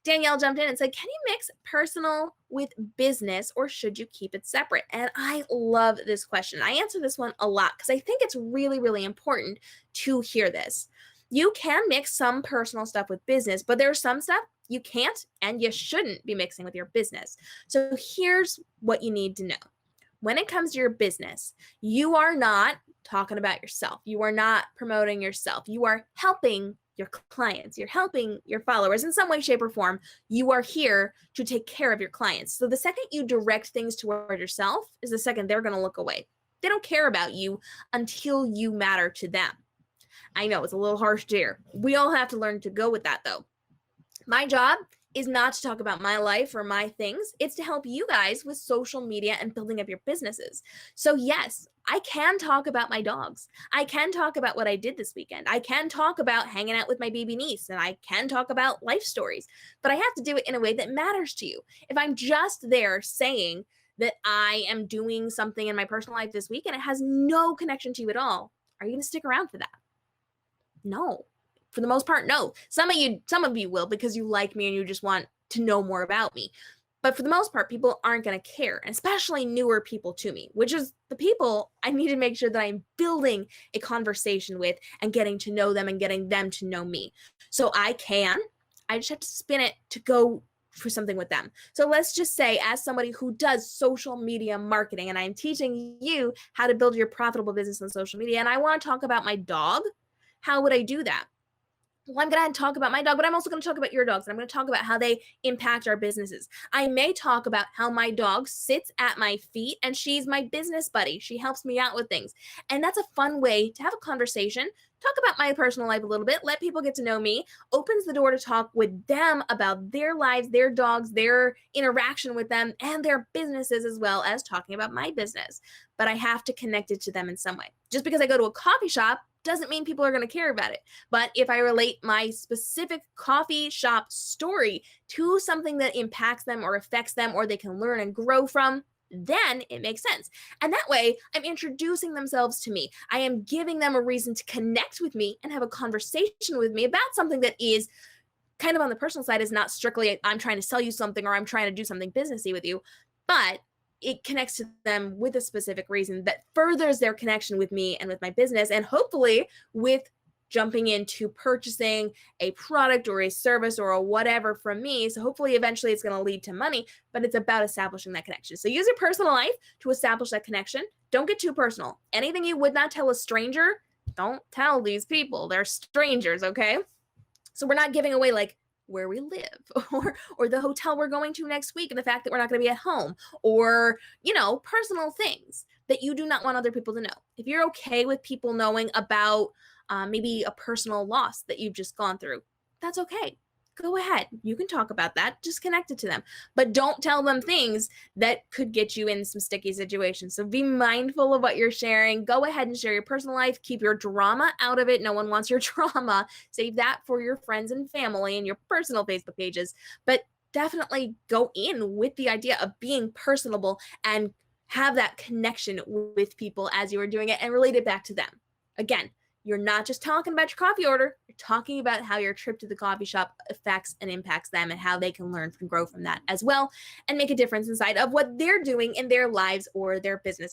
Danielle jumped in and said, can you mix personal with business or should you keep it separate? And I love this question. I answer this one a lot because I think it's really, really important to hear this. You can mix some personal stuff with business, but there's some stuff you can't and you shouldn't be mixing with your business. So here's what you need to know. When it comes to your business, you are not talking about yourself. You are not promoting yourself. You are helping your clients. You're helping your followers in some way, shape, or form. You are here to take care of your clients. So the second you direct things toward yourself is the second they're going to look away. They don't care about you until you matter to them. I know it's a little harsh to hear. We all have to learn to go with that, though. My job is not to talk about my life or my things. It's to help you guys with social media and building up your businesses. So yes, I can talk about my dogs. I can talk about what I did this weekend. I can talk about hanging out with my baby niece, and I can talk about life stories, but I have to do it in a way that matters to you. If I'm just there saying that I am doing something in my personal life this week and it has no connection to you at all, are you going to stick around for that? No. For the most part, no. Some of you will because you like me and you just want to know more about me. But for the most part, people aren't going to care, and especially newer people to me, which is the people I need to make sure that I'm building a conversation with and getting to know them and getting them to know me. So I just have to spin it to go for something with them. So let's just say, as somebody who does social media marketing, and I'm teaching you how to build your profitable business on social media, and I want to talk about my dog, how would I do that? Well, I'm going to talk about my dog, but I'm also going to talk about your dogs. And I'm going to talk about how they impact our businesses. I may talk about how my dog sits at my feet and she's my business buddy. She helps me out with things. And that's a fun way to have a conversation, talk about my personal life a little bit, let people get to know me, opens the door to talk with them about their lives, their dogs, their interaction with them, and their businesses, as well as talking about my business. But I have to connect it to them in some way. Just because I go to a coffee shop doesn't mean people are going to care about it. But if I relate my specific coffee shop story to something that impacts them or affects them or they can learn and grow from, then it makes sense. And that way, I'm introducing themselves to me. I am giving them a reason to connect with me and have a conversation with me about something that is kind of on the personal side, is not strictly I'm trying to sell you something or I'm trying to do something businessy with you, but it connects to them with a specific reason that furthers their connection with me and with my business, and hopefully with jumping into purchasing a product or a service or a whatever from me. So hopefully eventually it's going to lead to money, but it's about establishing that connection. So use your personal life to establish that connection. Don't get too personal. Anything you would not tell a stranger, don't tell these people. They're strangers, okay? So we're not giving away like where we live or the hotel we're going to next week and the fact that we're not going to be at home, or, personal things that you do not want other people to know. If you're okay with people knowing about maybe a personal loss that you've just gone through, that's okay. Go ahead. You can talk about that. Just connect it to them. But don't tell them things that could get you in some sticky situations. So be mindful of what you're sharing. Go ahead and share your personal life. Keep your drama out of it. No one wants your drama. Save that for your friends and family and your personal Facebook pages. But definitely go in with the idea of being personable and have that connection with people as you are doing it and relate it back to them. Again, you're not just talking about your coffee order. You're talking about how your trip to the coffee shop affects and impacts them and how they can learn and grow from that as well and make a difference inside of what they're doing in their lives or their business.